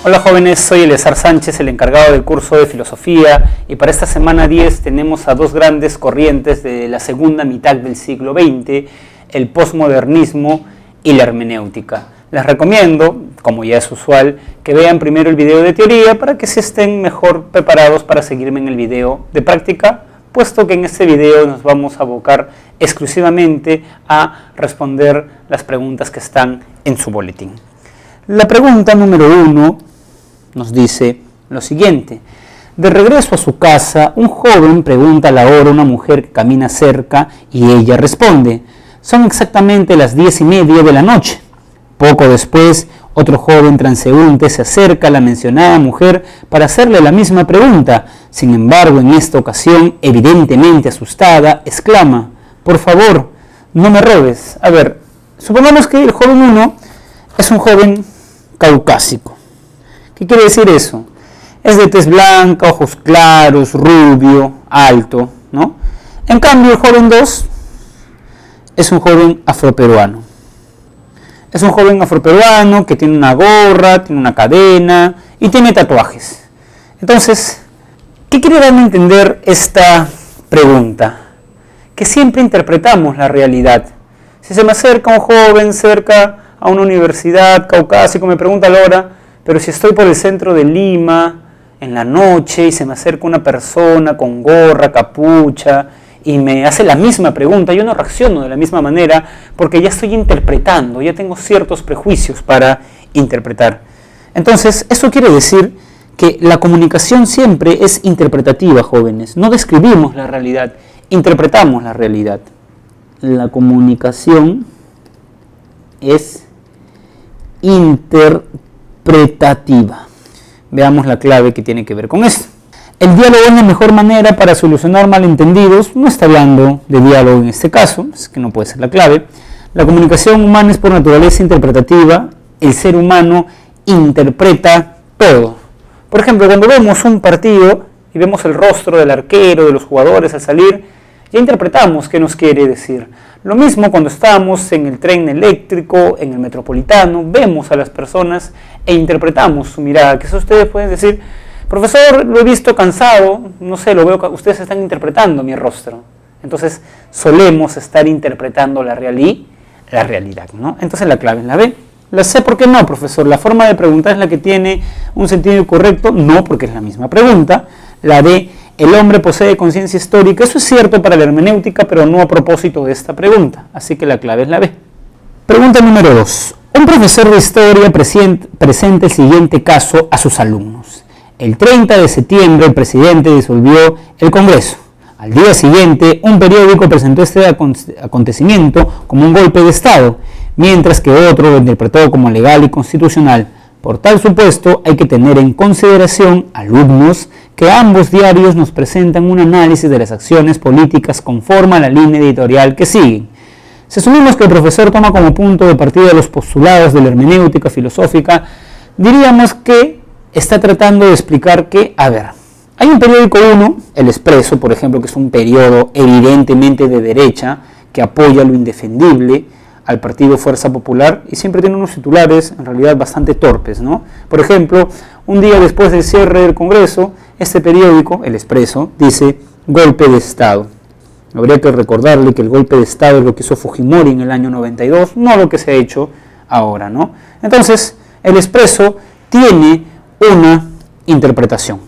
Hola jóvenes, soy Eleazar Sánchez, el encargado del curso de filosofía, y para esta semana 10 tenemos a dos grandes corrientes de la segunda mitad del siglo XX, el posmodernismo y la hermenéutica. Les recomiendo, como ya es usual, que vean primero el video de teoría para que se estén mejor preparados para seguirme en el video de práctica, puesto que en este video nos vamos a abocar exclusivamente a responder las preguntas que están en su boletín. La pregunta número 1 nos dice lo siguiente: de regreso a su casa, un joven pregunta la hora a una mujer que camina cerca y ella responde: son exactamente las 10:30 de la noche. Poco después, otro joven transeúnte se acerca a la mencionada mujer para hacerle la misma pregunta. Sin embargo, en esta ocasión, evidentemente asustada, exclama: por favor, no me robes. A ver, supongamos que el joven 1 es un joven caucásico. ¿Qué quiere decir eso? Es de tez blanca, ojos claros, rubio, alto, ¿no? En cambio, el joven 2 es un joven afroperuano. Es un joven afroperuano que tiene una gorra, tiene una cadena y tiene tatuajes. Entonces, ¿qué quiere darme a entender esta pregunta? Que siempre interpretamos la realidad. Si se me acerca un joven cerca a una universidad caucásico, me pregunta la hora, pero si estoy por el centro de Lima, en la noche, y se me acerca una persona con gorra, capucha, y me hace la misma pregunta, yo no reacciono de la misma manera, porque ya estoy interpretando, ya tengo ciertos prejuicios para interpretar. Entonces, eso quiere decir que la comunicación siempre es interpretativa, jóvenes. No describimos la realidad, interpretamos la realidad. La comunicación es interpretativa. Veamos la clave que tiene que ver con esto. El diálogo es la mejor manera para solucionar malentendidos. No está hablando de diálogo en este caso, es que no puede ser la clave. La comunicación humana es por naturaleza interpretativa. El ser humano interpreta todo. Por ejemplo, cuando vemos un partido y vemos el rostro del arquero, de los jugadores al salir, ya interpretamos qué nos quiere decir. Lo mismo cuando estamos en el tren eléctrico, en el metropolitano, vemos a las personas e interpretamos su mirada. Quizás ustedes pueden decir: profesor, lo he visto cansado, no sé, lo veo, ustedes están interpretando mi rostro. Entonces, solemos estar interpretando la realidad, ¿no? Entonces, la clave es la B. La C, ¿por qué no, profesor? La forma de preguntar es la que tiene un sentido correcto, no, porque es la misma pregunta. La D, el hombre posee conciencia histórica. Eso es cierto para la hermenéutica, pero no a propósito de esta pregunta. Así que la clave es la B. Pregunta número 2. Un profesor de historia presenta el siguiente caso a sus alumnos. El 30 de septiembre el presidente disolvió el Congreso. Al día siguiente, un periódico presentó este acontecimiento como un golpe de Estado, mientras que otro lo interpretó como legal y constitucional. Por tal supuesto, hay que tener en consideración, alumnos, que ambos diarios nos presentan un análisis de las acciones políticas conforme a la línea editorial que siguen. Si asumimos que el profesor toma como punto de partida los postulados de la hermenéutica filosófica, diríamos que está tratando de explicar que, a ver, hay un periódico 1, El Expreso, por ejemplo, que es un periódico evidentemente de derecha, que apoya lo indefendible al partido Fuerza Popular, y siempre tiene unos titulares en realidad bastante torpes, ¿no? Por ejemplo, un día después del cierre del Congreso, este periódico, El Expreso, dice: golpe de Estado. Habría que recordarle que el golpe de Estado es lo que hizo Fujimori en el año 92, no lo que se ha hecho ahora, ¿no? Entonces, El Expreso tiene una interpretación,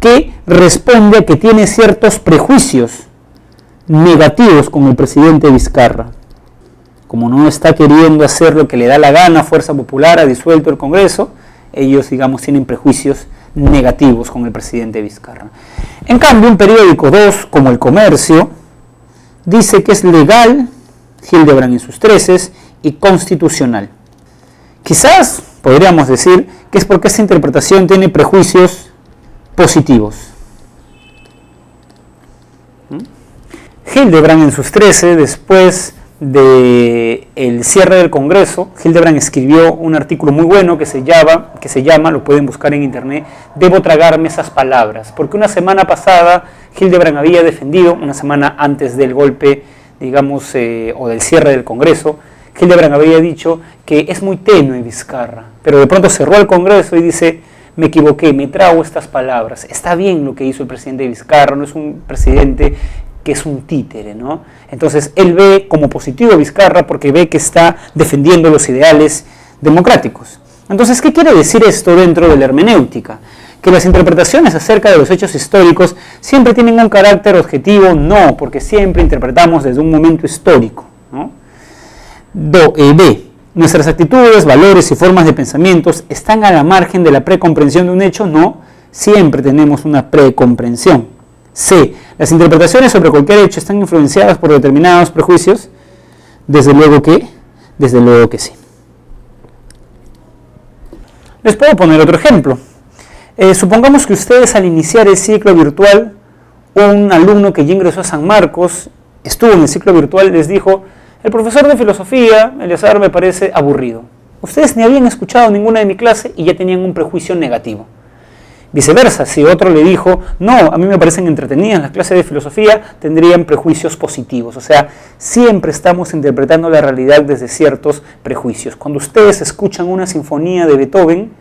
que responde a que tiene ciertos prejuicios negativos con el presidente Vizcarra. Como no está queriendo hacer lo que le da la gana, Fuerza Popular ha disuelto el Congreso, ellos, digamos, tienen prejuicios negativos con el presidente Vizcarra. En cambio, un periódico 2, como El Comercio, dice que es legal, Hildebrand en sus 13, y constitucional. Quizás podríamos decir que es porque esta interpretación tiene prejuicios positivos. Hildebrand en sus 13, después del cierre del Congreso, Hildebrand escribió un artículo muy bueno que se llama, lo pueden buscar en internet, Debo tragarme esas palabras, porque una semana pasada Hildebrand había defendido, una semana antes del golpe, digamos, o del cierre del Congreso, Hildebrand había dicho que es muy tenue Vizcarra, pero de pronto cerró el Congreso y dice: me equivoqué, me trago estas palabras. Está bien lo que hizo el presidente Vizcarra, no es un presidente que es un títere, ¿no? Entonces él ve como positivo a Vizcarra porque ve que está defendiendo los ideales democráticos. Entonces, ¿qué quiere decir esto dentro de la hermenéutica? Que las interpretaciones acerca de los hechos históricos siempre tienen un carácter objetivo. No, porque siempre interpretamos desde un momento histórico, ¿no? B. Nuestras actitudes, valores y formas de pensamientos están a la margen de la precomprensión de un hecho. No, siempre tenemos una precomprensión. C. Las interpretaciones sobre cualquier hecho están influenciadas por determinados prejuicios. Desde luego que sí. Les puedo poner otro ejemplo. Supongamos que ustedes, al iniciar el ciclo virtual, un alumno que ya ingresó a San Marcos, estuvo en el ciclo virtual, les dijo: el profesor de filosofía, Eleazar, me parece aburrido. Ustedes ni habían escuchado ninguna de mi clase y ya tenían un prejuicio negativo. Viceversa, si otro le dijo: no, a mí me parecen entretenidas las clases de filosofía, tendrían prejuicios positivos. O sea, siempre estamos interpretando la realidad desde ciertos prejuicios. Cuando ustedes escuchan una sinfonía de Beethoven,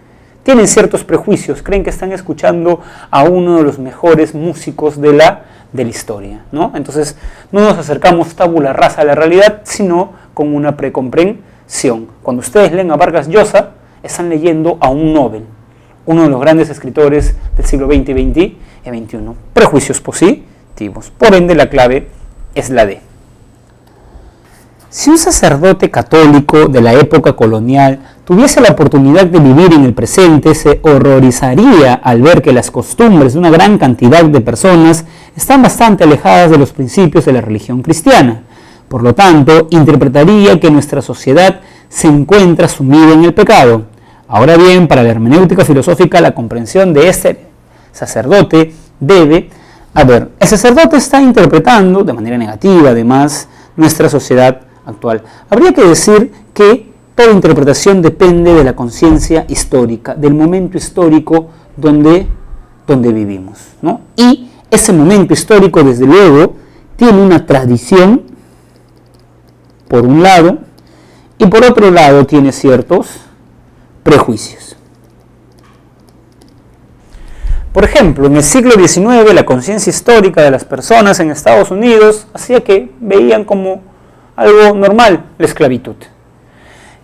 tienen ciertos prejuicios, creen que están escuchando a uno de los mejores músicos de la historia, ¿no? Entonces, no nos acercamos tabula rasa a la realidad, sino con una precomprensión. Cuando ustedes leen a Vargas Llosa, están leyendo a un Nobel, uno de los grandes escritores del siglo XX y XXI. Prejuicios positivos. Por ende, la clave es la D. Si un sacerdote católico de la época colonial tuviese la oportunidad de vivir en el presente, se horrorizaría al ver que las costumbres de una gran cantidad de personas están bastante alejadas de los principios de la religión cristiana. Por lo tanto, interpretaría que nuestra sociedad se encuentra sumida en el pecado. Ahora bien, para la hermenéutica filosófica, la comprensión de este sacerdote debe... el sacerdote está interpretando de manera negativa, además, nuestra sociedad actual. Habría que decir que toda interpretación depende de la conciencia histórica, del momento histórico donde vivimos, ¿no? Y ese momento histórico, desde luego, tiene una tradición, por un lado, y por otro lado tiene ciertos prejuicios. Por ejemplo, en el siglo XIX, la conciencia histórica de las personas en Estados Unidos hacía que veían como algo normal la esclavitud.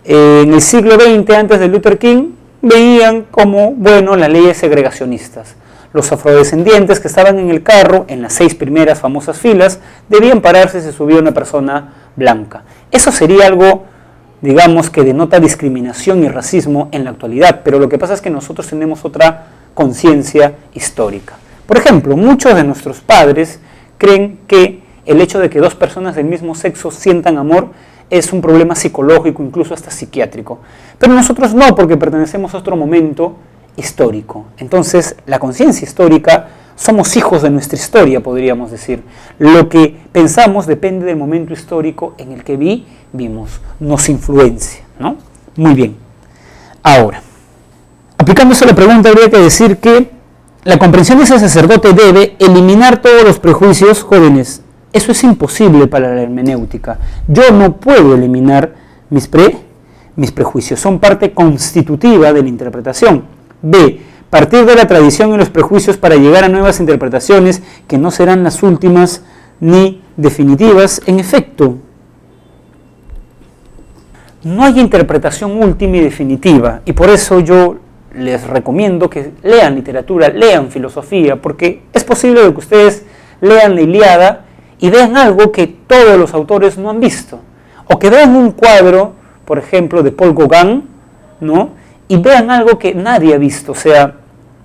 En el siglo XX, antes de Luther King, veían como bueno las leyes segregacionistas. Los afrodescendientes que estaban en el carro, en las 6 primeras famosas filas, debían pararse si se subía una persona blanca. Eso sería algo, digamos, que denota discriminación y racismo en la actualidad, pero lo que pasa es que nosotros tenemos otra conciencia histórica. Por ejemplo, muchos de nuestros padres creen que el hecho de que 2 personas del mismo sexo sientan amor es un problema psicológico, incluso hasta psiquiátrico. Pero nosotros no, porque pertenecemos a otro momento histórico. Entonces, la conciencia histórica, somos hijos de nuestra historia, podríamos decir. Lo que pensamos depende del momento histórico en el que vivimos, nos influencia, ¿no? Muy bien. Ahora, aplicándose a la pregunta, habría que decir que la comprensión de ese sacerdote debe eliminar todos los prejuicios. Jóvenes, eso es imposible para la hermenéutica. Yo no puedo eliminar mis prejuicios, son parte constitutiva de la interpretación. B. Partir de la tradición y los prejuicios para llegar a nuevas interpretaciones que no serán las últimas ni definitivas. En efecto, no hay interpretación última y definitiva, y por eso yo les recomiendo que lean literatura, lean filosofía, porque es posible que ustedes lean la Ilíada y vean algo que todos los autores no han visto, o que vean un cuadro, por ejemplo, de Paul Gauguin, ¿no? Y vean algo que nadie ha visto. O sea,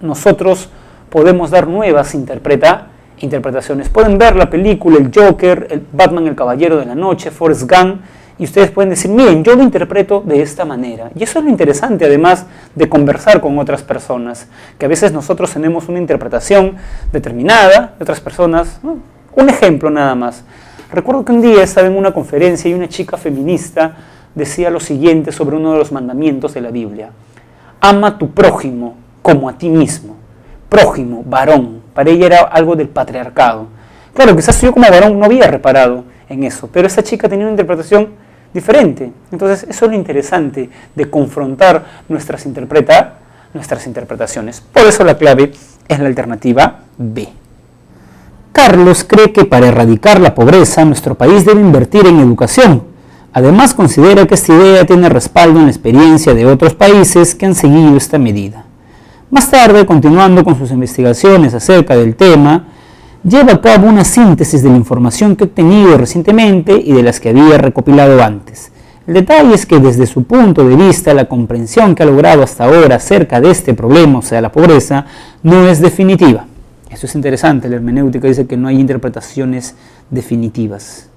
nosotros podemos dar nuevas interpretaciones. Pueden ver la película, el Joker, el Batman, el Caballero de la Noche, Forrest Gump, y ustedes pueden decir, miren, yo lo interpreto de esta manera. Y eso es lo interesante, además de conversar con otras personas, que a veces nosotros tenemos una interpretación determinada de otras personas, ¿no? Un ejemplo nada más. Recuerdo que un día estaba en una conferencia y una chica feminista decía lo siguiente sobre uno de los mandamientos de la Biblia: ama a tu prójimo como a ti mismo. Prójimo, varón. Para ella era algo del patriarcado. Claro, quizás yo como varón no había reparado en eso, pero esa chica tenía una interpretación diferente. Entonces eso es lo interesante de confrontar nuestras interpretaciones. Por eso la clave es la alternativa B. Carlos cree que para erradicar la pobreza nuestro país debe invertir en educación. Además considera que esta idea tiene respaldo en la experiencia de otros países que han seguido esta medida. Más tarde, continuando con sus investigaciones acerca del tema, lleva a cabo una síntesis de la información que ha obtenido recientemente y de las que había recopilado antes. El detalle es que desde su punto de vista la comprensión que ha logrado hasta ahora acerca de este problema, o sea la pobreza, no es definitiva. Eso es interesante, la hermenéutica dice que no hay interpretaciones definitivas.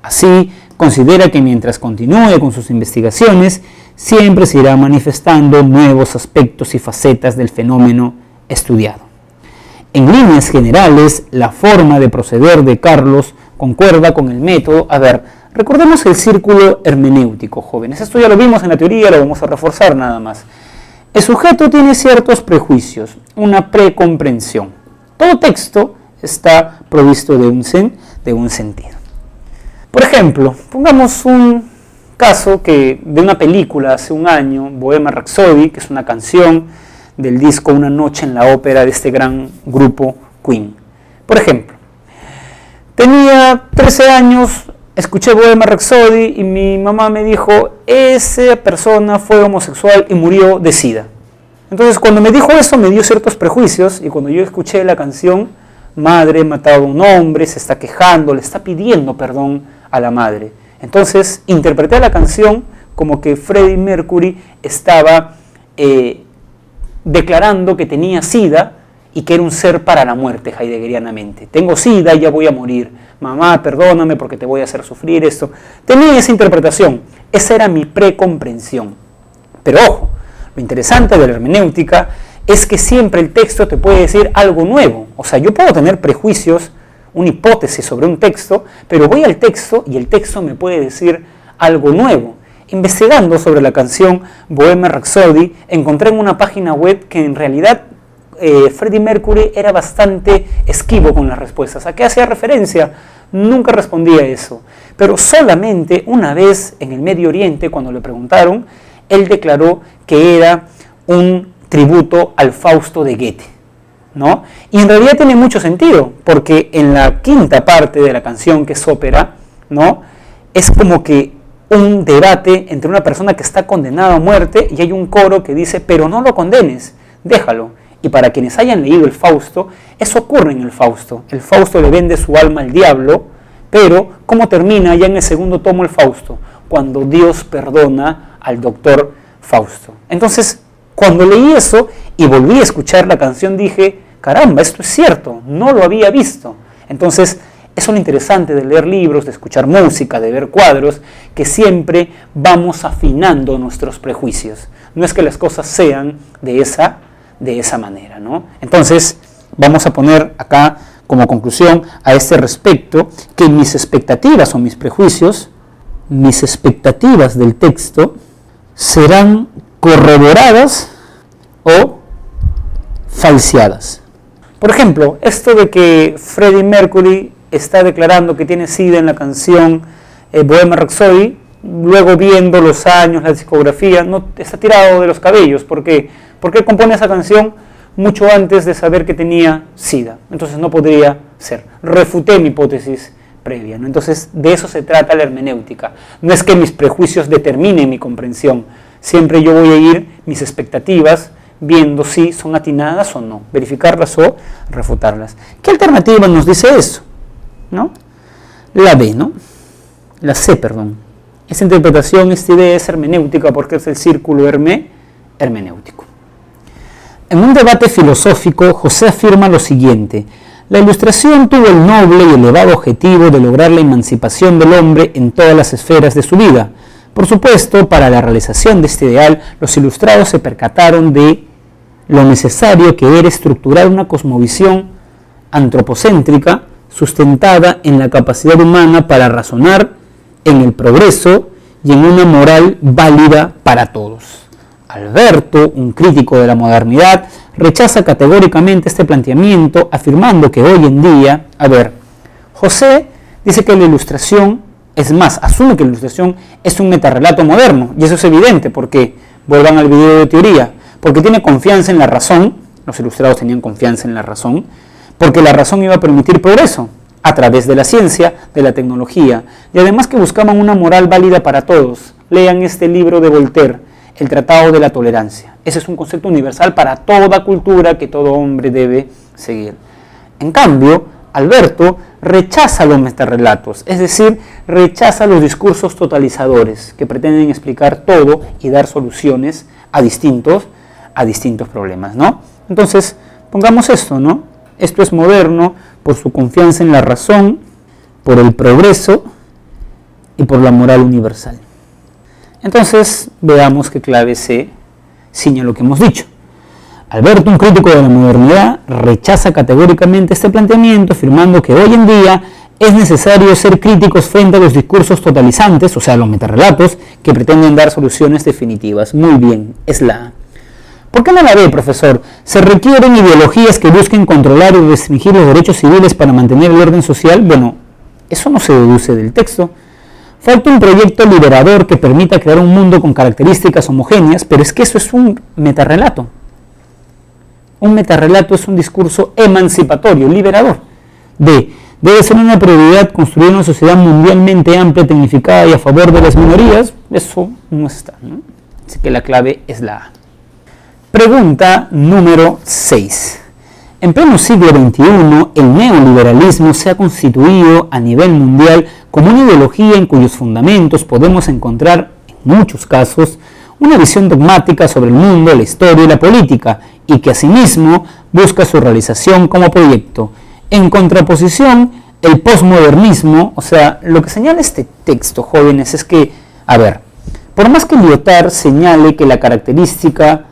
Así, considera que mientras continúe con sus investigaciones, siempre se irá manifestando nuevos aspectos y facetas del fenómeno estudiado. En líneas generales, la forma de proceder de Carlos concuerda con el método. Recordemos el círculo hermenéutico, jóvenes. Esto ya lo vimos en la teoría, lo vamos a reforzar nada más. El sujeto tiene ciertos prejuicios, una precomprensión. Todo texto está provisto de un sentido. Por ejemplo, pongamos un caso de una película hace un año, Bohemian Rhapsody, que es una canción del disco Una noche en la ópera de este gran grupo Queen. Por ejemplo, tenía 13 años, escuché Bohemian Rhapsody y mi mamá me dijo, esa persona fue homosexual y murió de SIDA. Entonces cuando me dijo eso me dio ciertos prejuicios y cuando yo escuché la canción, madre matado a un hombre, se está quejando, le está pidiendo perdón a la madre. Entonces interpreté la canción como que Freddie Mercury estaba declarando que tenía SIDA y que era un ser para la muerte, heideggerianamente. Tengo SIDA y ya voy a morir. Mamá, perdóname porque te voy a hacer sufrir esto. Tenía esa interpretación. Esa era mi precomprensión. Pero ojo, lo interesante de la hermenéutica es que siempre el texto te puede decir algo nuevo. O sea, yo puedo tener prejuicios, una hipótesis sobre un texto, pero voy al texto y el texto me puede decir algo nuevo. Investigando sobre la canción Bohemian Rhapsody, encontré en una página web que en realidad Freddie Mercury era bastante esquivo con las respuestas. ¿A qué hacía referencia? Nunca respondía a eso. Pero solamente una vez en el Medio Oriente, cuando le preguntaron, él declaró que era un tributo al Fausto de Goethe, ¿no? Y en realidad tiene mucho sentido, porque en la quinta parte de la canción, que es ópera, ¿no? Es como que un debate entre una persona que está condenada a muerte y hay un coro que dice, pero no lo condenes, déjalo. Y para quienes hayan leído el Fausto, eso ocurre en el Fausto. El Fausto le vende su alma al diablo, pero ¿cómo termina ya en el segundo tomo el Fausto? Cuando Dios perdona al doctor Fausto. Entonces, cuando leí eso y volví a escuchar la canción, dije, caramba, esto es cierto, no lo había visto. Entonces, eso es lo interesante de leer libros, de escuchar música, de ver cuadros, que siempre vamos afinando nuestros prejuicios. No es que las cosas sean de esa manera, ¿no? Entonces, vamos a poner acá como conclusión a este respecto que mis expectativas o mis prejuicios, mis expectativas del texto, serán corroboradas o falseadas. Por ejemplo, esto de que Freddie Mercury está declarando que tiene SIDA en la canción Bohemian Rhapsody, luego viendo los años, la discografía, no está tirado de los cabellos. ¿Por qué? Porque él compone esa canción mucho antes de saber que tenía SIDA. Entonces no podría ser. Refuté mi hipótesis previa, ¿no? Entonces de eso se trata la hermenéutica. No es que mis prejuicios determinen mi comprensión. Siempre yo voy a ir mis expectativas viendo si son atinadas o no, verificarlas o refutarlas. ¿Qué alternativa nos dice eso? ¿No? La B, ¿no? La C, perdón. Esa interpretación, esta idea es hermenéutica porque es el círculo hermenéutico. En un debate filosófico, José afirma lo siguiente: la Ilustración tuvo el noble y elevado objetivo de lograr la emancipación del hombre en todas las esferas de su vida. Por supuesto, para la realización de este ideal, los ilustrados se percataron de lo necesario que era estructurar una cosmovisión antropocéntrica sustentada en la capacidad humana para razonar, en el progreso y en una moral válida para todos. Alberto, un crítico de la modernidad, rechaza categóricamente este planteamiento, afirmando que hoy en día, José dice que la Ilustración Es más, asume que la ilustración es un metarrelato moderno, y eso es evidente porque, vuelvan al video de teoría, porque tiene confianza en la razón, los ilustrados tenían confianza en la razón, porque la razón iba a permitir progreso a través de la ciencia, de la tecnología, y además que buscaban una moral válida para todos. Lean este libro de Voltaire, El Tratado de la Tolerancia. Ese es un concepto universal para toda cultura que todo hombre debe seguir. En cambio, Alberto rechaza los metarrelatos, es decir, rechaza los discursos totalizadores que pretenden explicar todo y dar soluciones a distintos problemas, ¿no? Entonces, pongamos esto, ¿no? Esto es moderno por su confianza en la razón, por el progreso y por la moral universal. Entonces, veamos qué clave se ciña lo que hemos dicho. Alberto, un crítico de la modernidad, rechaza categóricamente este planteamiento, afirmando que hoy en día es necesario ser críticos frente a los discursos totalizantes, o sea, los metarrelatos, que pretenden dar soluciones definitivas. Muy bien, es la A. ¿Por qué no la B, profesor? Se requieren ideologías que busquen controlar y restringir los derechos civiles para mantener el orden social. Bueno, eso no se deduce del texto. Falta un proyecto liberador que permita crear un mundo con características homogéneas, pero es que eso es un metarrelato. Un metarrelato es un discurso emancipatorio, liberador. D. Debe ser una prioridad construir una sociedad mundialmente amplia, tecnificada y a favor de las minorías. Eso no está, ¿no? Así que la clave es la A. Pregunta número 6. En pleno siglo XXI, el neoliberalismo se ha constituido a nivel mundial como una ideología en cuyos fundamentos podemos encontrar, en muchos casos, una visión dogmática sobre el mundo, la historia y la política, y que asimismo busca su realización como proyecto. En contraposición, el posmodernismo, o sea, lo que señala este texto, jóvenes, es que, por más que Lyotard señale que la característica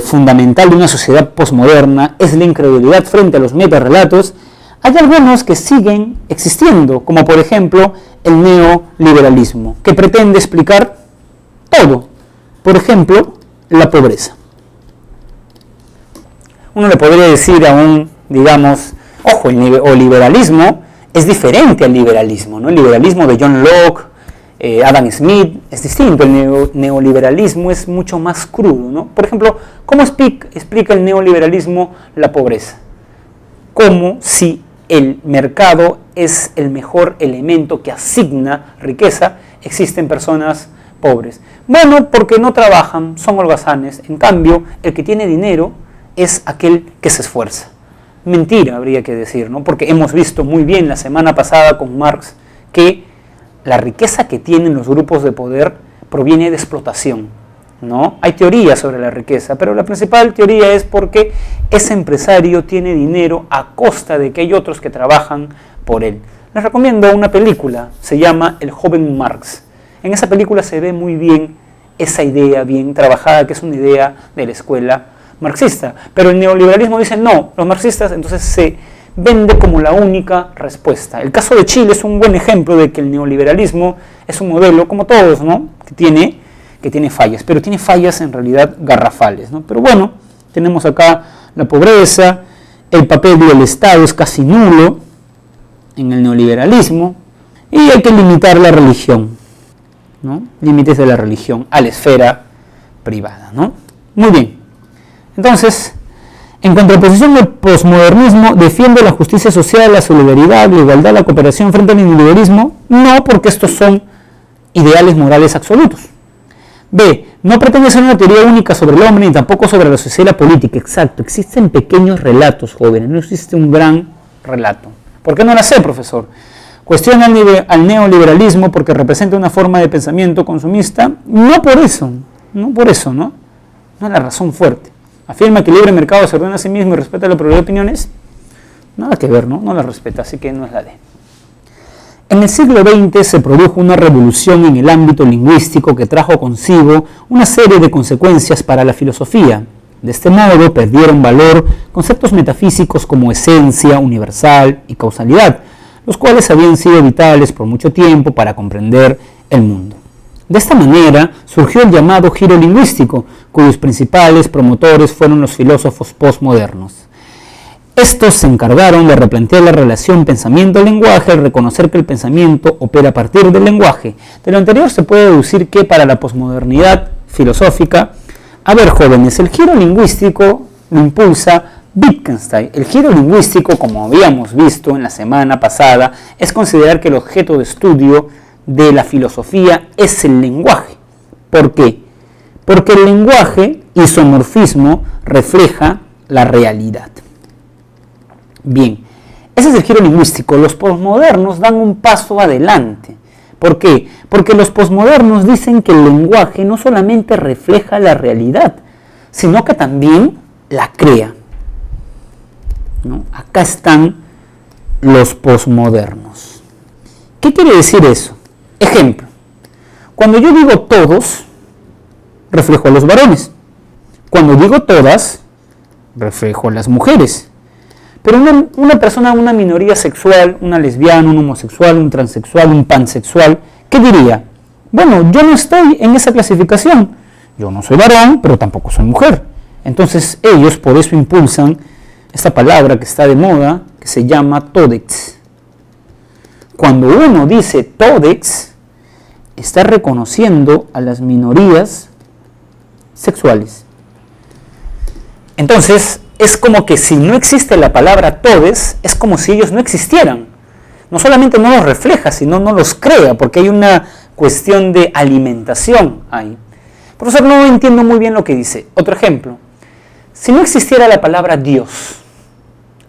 fundamental de una sociedad posmoderna es la incredulidad frente a los metarrelatos, hay algunos que siguen existiendo, como por ejemplo el neoliberalismo, que pretende explicar todo. Por ejemplo, la pobreza. Uno le podría decir a un, digamos, ojo, el neoliberalismo es diferente al liberalismo, ¿no? El liberalismo de John Locke, Adam Smith, es distinto. El neoliberalismo es mucho más crudo, ¿no? Por ejemplo, ¿cómo explica el neoliberalismo la pobreza? Como si el mercado es el mejor elemento que asigna riqueza, existen personas pobres. Bueno, porque no trabajan, son holgazanes. En cambio, el que tiene dinero es aquel que se esfuerza. Mentira, habría que decir, ¿no? Porque hemos visto muy bien la semana pasada con Marx que la riqueza que tienen los grupos de poder proviene de explotación, ¿no? Hay teorías sobre la riqueza, pero la principal teoría es porque ese empresario tiene dinero a costa de que hay otros que trabajan por él. Les recomiendo una película, se llama El joven Marx. En esa película se ve muy bien esa idea bien trabajada, que es una idea de la escuela marxista. Pero el neoliberalismo dice no, los marxistas entonces se vende como la única respuesta. El caso de Chile es un buen ejemplo de que el neoliberalismo es un modelo, como todos, ¿no? que tiene fallas, pero tiene fallas en realidad garrafales, ¿no? Pero bueno, tenemos acá la pobreza, el papel del Estado es casi nulo en el neoliberalismo, y hay que limitar la religión, ¿no? Límites de la religión a la esfera privada, ¿no? Muy bien. Entonces, en contraposición, el posmodernismo defiende la justicia social, la solidaridad, la igualdad, la cooperación frente al individualismo. No, porque estos son ideales morales absolutos. B. No pretende ser una teoría única sobre el hombre ni tampoco sobre la sociedad y la política. Exacto, existen pequeños relatos, jóvenes, no existe un gran relato. ¿Por qué no la sé, profesor? Cuestiona al neoliberalismo porque representa una forma de pensamiento consumista. No por eso, ¿no? No es la razón fuerte. Afirma que el libre mercado se ordena a sí mismo y respeta la pluralidad de opiniones. Nada que ver, ¿no? No la respeta, así que no es la D. En el siglo XX se produjo una revolución en el ámbito lingüístico que trajo consigo una serie de consecuencias para la filosofía. De este modo perdieron valor conceptos metafísicos como esencia, universal y causalidad, los cuales habían sido vitales por mucho tiempo para comprender el mundo. De esta manera surgió el llamado giro lingüístico, cuyos principales promotores fueron los filósofos postmodernos. Estos se encargaron de replantear la relación pensamiento-lenguaje al reconocer que el pensamiento opera a partir del lenguaje. De lo anterior se puede deducir que para la posmodernidad filosófica, a ver jóvenes, el giro lingüístico lo impulsa Wittgenstein. El giro lingüístico, como habíamos visto en la semana pasada, es considerar que el objeto de estudio de la filosofía es el lenguaje. ¿Por qué? Porque el lenguaje, isomorfismo, refleja la realidad. Bien, ese es el giro lingüístico. Los posmodernos dan un paso adelante. ¿Por qué? Porque los posmodernos dicen que el lenguaje no solamente refleja la realidad, sino que también la crea, ¿no? Acá están los posmodernos. ¿Qué quiere decir eso? Ejemplo, cuando yo digo todos, reflejo a los varones. Cuando digo todas, reflejo a las mujeres. Pero una persona, una minoría sexual, una lesbiana, un homosexual, un transexual, un pansexual, ¿qué diría? Bueno, yo no estoy en esa clasificación. Yo no soy varón, pero tampoco soy mujer. Entonces ellos por eso impulsan esta palabra que está de moda, que se llama todex. Cuando uno dice todex, está reconociendo a las minorías sexuales. Entonces, es como que si no existe la palabra todes, es como si ellos no existieran. No solamente no los refleja, sino no los crea, porque hay una cuestión de alimentación ahí. Profesor, no entiendo muy bien lo que dice. Otro ejemplo. Si no existiera la palabra Dios,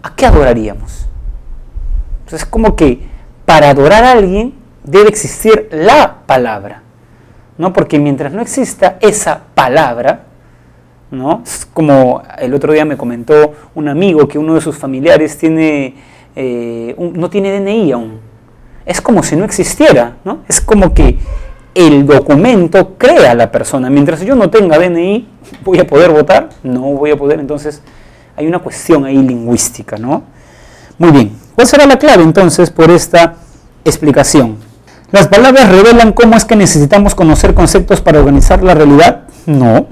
¿a qué adoraríamos? Entonces es como que para adorar a alguien debe existir la palabra, ¿no? Porque mientras no exista esa palabra, ¿no? Es como el otro día me comentó un amigo que uno de sus familiares tiene, no tiene DNI aún. Es como si no existiera, ¿no? Es como que el documento crea a la persona. Mientras yo no tenga DNI, ¿voy a poder votar? No voy a poder. Entonces hay una cuestión ahí lingüística, ¿no? Muy bien. ¿Cuál será la clave entonces por esta explicación? ¿Las palabras revelan cómo es que necesitamos conocer conceptos para organizar la realidad? No.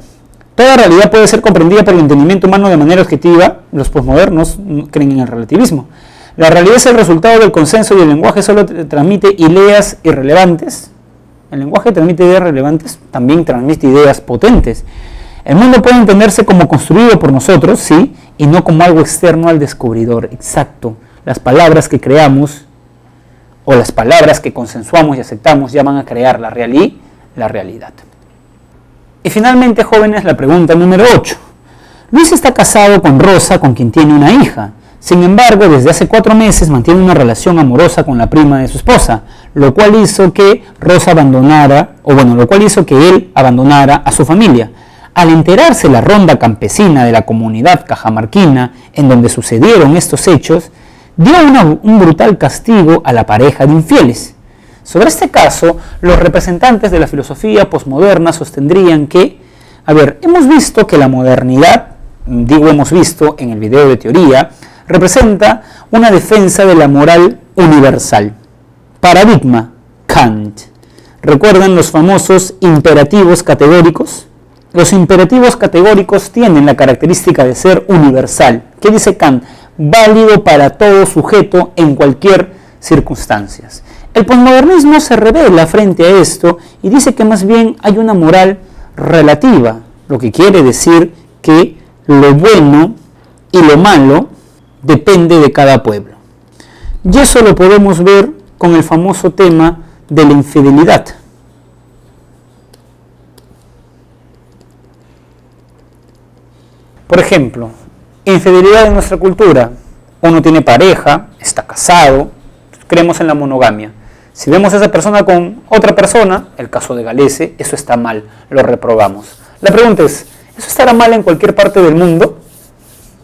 Toda realidad puede ser comprendida por el entendimiento humano de manera objetiva. Los posmodernos creen en el relativismo. La realidad es el resultado del consenso y el lenguaje solo transmite ideas irrelevantes. El lenguaje transmite ideas relevantes, también transmite ideas potentes. El mundo puede entenderse como construido por nosotros, sí, y no como algo externo al descubridor. Exacto. Las palabras que creamos o las palabras que consensuamos y aceptamos ya van a crear la realidad. Y finalmente, jóvenes, la pregunta número 8. Luis está casado con Rosa, con quien tiene una hija. Sin embargo, desde hace 4 meses mantiene una relación amorosa con la prima de su esposa, lo cual hizo que él abandonara a su familia. Al enterarse la ronda campesina de la comunidad cajamarquina en donde sucedieron estos hechos, dio un brutal castigo a la pareja de infieles. Sobre este caso, los representantes de la filosofía posmoderna sostendrían que, hemos visto que la modernidad, hemos visto en el video de teoría, representa una defensa de la moral universal. Paradigma, Kant. ¿Recuerdan los famosos imperativos categóricos? Los imperativos categóricos tienen la característica de ser universal. ¿Qué dice Kant? Válido para todo sujeto en cualquier circunstancia. El posmodernismo se revela frente a esto y dice que más bien hay una moral relativa, lo que quiere decir que lo bueno y lo malo depende de cada pueblo. Y eso lo podemos ver con el famoso tema de la infidelidad. Por ejemplo, infidelidad en nuestra cultura. Uno tiene pareja, está casado, creemos en la monogamia. Si vemos a esa persona con otra persona, el caso de Galese, eso está mal, lo reprobamos. La pregunta es, ¿eso estará mal en cualquier parte del mundo?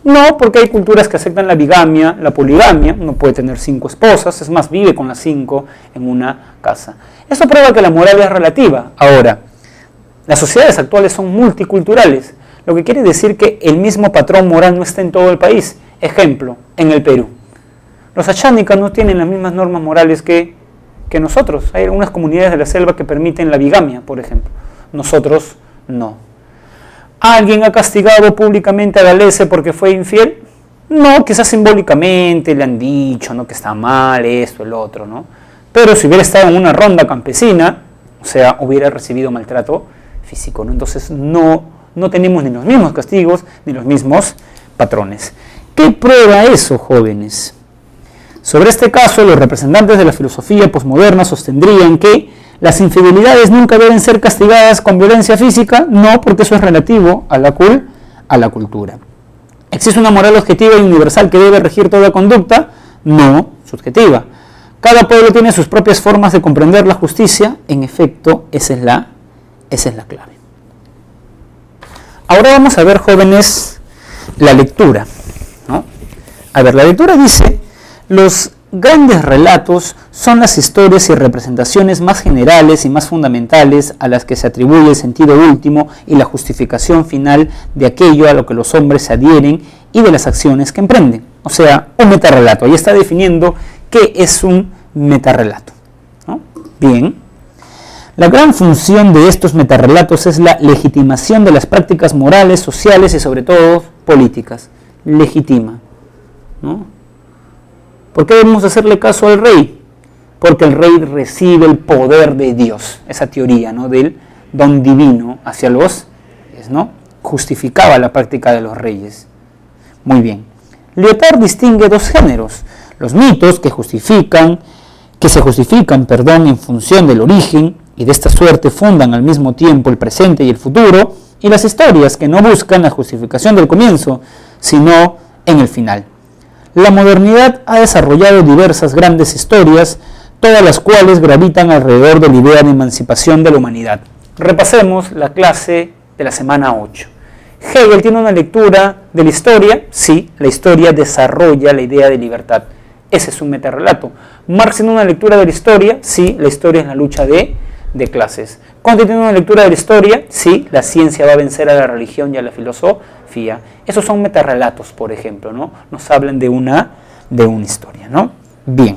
No, porque hay culturas que aceptan la bigamia, la poligamia, uno puede tener 5 esposas, es más, vive con las 5 en una casa. Eso prueba que la moral es relativa. Ahora, las sociedades actuales son multiculturales, lo que quiere decir que el mismo patrón moral no está en todo el país. Ejemplo, en el Perú. Los achánicas no tienen las mismas normas morales que nosotros. Hay algunas comunidades de la selva que permiten la bigamia, por ejemplo. Nosotros no. ¿Alguien ha castigado públicamente a Galese porque fue infiel? No, quizás simbólicamente le han dicho, ¿no?, que está mal esto, el otro, ¿no? Pero si hubiera estado en una ronda campesina, o sea, hubiera recibido maltrato físico, ¿no? Entonces no tenemos ni los mismos castigos ni los mismos patrones. ¿Qué prueba eso, jóvenes? Sobre este caso, los representantes de la filosofía posmoderna sostendrían que las infidelidades nunca deben ser castigadas con violencia física, no, porque eso es relativo a la cultura. ¿Existe una moral objetiva y universal que debe regir toda conducta? No, subjetiva. Cada pueblo tiene sus propias formas de comprender la justicia. En efecto, esa es la clave. Ahora vamos a ver, jóvenes, la lectura, ¿no? A ver, la lectura dice: los grandes relatos son las historias y representaciones más generales y más fundamentales a las que se atribuye el sentido último y la justificación final de aquello a lo que los hombres se adhieren y de las acciones que emprenden. O sea, un metarrelato. Ahí está definiendo qué es un metarrelato, ¿no? Bien. La gran función de estos metarrelatos es la legitimación de las prácticas morales, sociales y sobre todo políticas. Legitima, ¿no? ¿Por qué debemos hacerle caso al rey? Porque el rey recibe el poder de Dios, esa teoría, ¿no?, del don divino hacia los reyes, ¿no? Justificaba la práctica de los reyes. Muy bien. Lyotard distingue dos géneros: los mitos que se justifican, en función del origen y de esta suerte fundan al mismo tiempo el presente y el futuro, y las historias que no buscan la justificación del comienzo, sino en el final. La modernidad ha desarrollado diversas grandes historias, todas las cuales gravitan alrededor de la idea de emancipación de la humanidad. Repasemos la clase de la semana 8. Hegel tiene una lectura de la historia. Sí, la historia desarrolla la idea de libertad. Ese es un metarrelato. Marx tiene una lectura de la historia. Sí, la historia es la lucha de clases. Comte tiene una lectura de la historia. Sí, la ciencia va a vencer a la religión y a la filosofía. Esos son metarrelatos, por ejemplo, ¿no? Nos hablan de una historia, ¿no? Bien.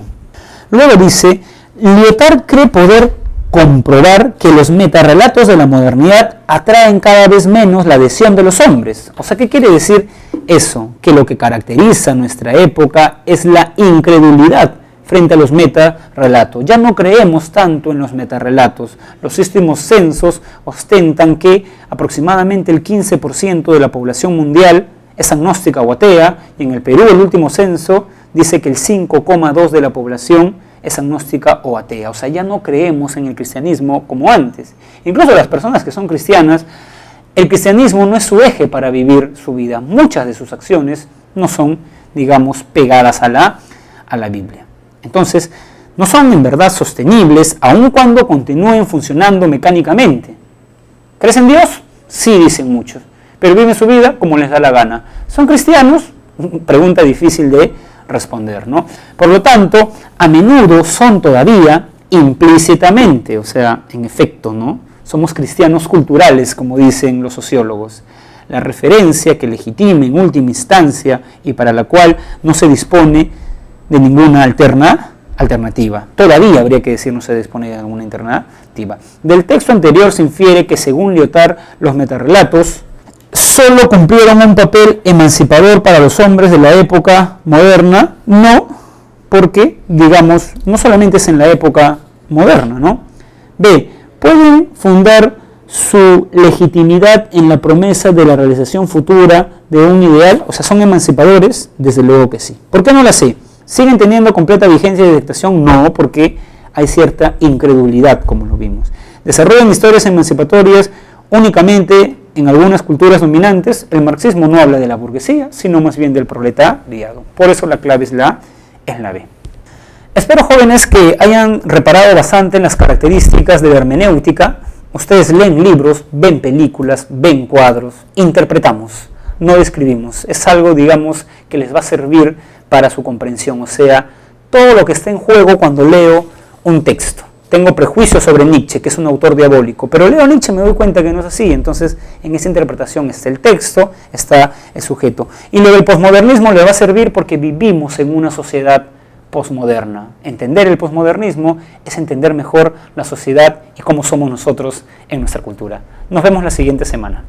Luego dice: Lyotard cree poder comprobar que los metarrelatos de la modernidad atraen cada vez menos la adhesión de los hombres. O sea, ¿qué quiere decir eso? Que lo que caracteriza nuestra época es la incredulidad frente a los metarrelatos. Ya no creemos tanto en los metarrelatos. Los últimos censos ostentan que aproximadamente el 15% de la población mundial es agnóstica o atea, y en el Perú el último censo dice que el 5,2% de la población es agnóstica o atea. O sea, ya no creemos en el cristianismo como antes. Incluso las personas que son cristianas, el cristianismo no es su eje para vivir su vida. Muchas de sus acciones no son, digamos, pegadas a la Biblia. Entonces, no son en verdad sostenibles, aun cuando continúen funcionando mecánicamente. ¿Crees en Dios? Sí, dicen muchos, pero viven su vida como les da la gana. ¿Son cristianos? Pregunta difícil de responder, ¿no? Por lo tanto, a menudo son todavía implícitamente, o sea, en efecto, ¿no? Somos cristianos culturales, como dicen los sociólogos. La referencia que legitima en última instancia y para la cual no se dispone de ninguna alternativa. Todavía habría que decir no se dispone de alguna alternativa. Del texto anterior se infiere que, según Lyotard, los metarrelatos solo cumplieron un papel emancipador para los hombres de la época moderna. No, porque, digamos, no solamente es en la época moderna, ¿no? B, pueden fundar su legitimidad en la promesa de la realización futura de un ideal. O sea, son emancipadores, desde luego que sí. ¿Por qué no la C? ¿Siguen teniendo completa vigencia y detectación? No, porque hay cierta incredulidad, como lo vimos. Desarrollan historias emancipatorias únicamente en algunas culturas dominantes. El marxismo no habla de la burguesía, sino más bien del proletariado. Por eso la clave es la B. Espero, jóvenes, que hayan reparado bastante en las características de la hermenéutica. Ustedes leen libros, ven películas, ven cuadros, interpretamos, no describimos. Es algo, digamos, que les va a servir para su comprensión. O sea, todo lo que está en juego cuando leo un texto. Tengo prejuicios sobre Nietzsche, que es un autor diabólico, pero leo a Nietzsche y me doy cuenta que no es así. Entonces, en esa interpretación está el texto, está el sujeto. Y lo del posmodernismo le va a servir porque vivimos en una sociedad posmoderna. Entender el posmodernismo es entender mejor la sociedad y cómo somos nosotros en nuestra cultura. Nos vemos la siguiente semana.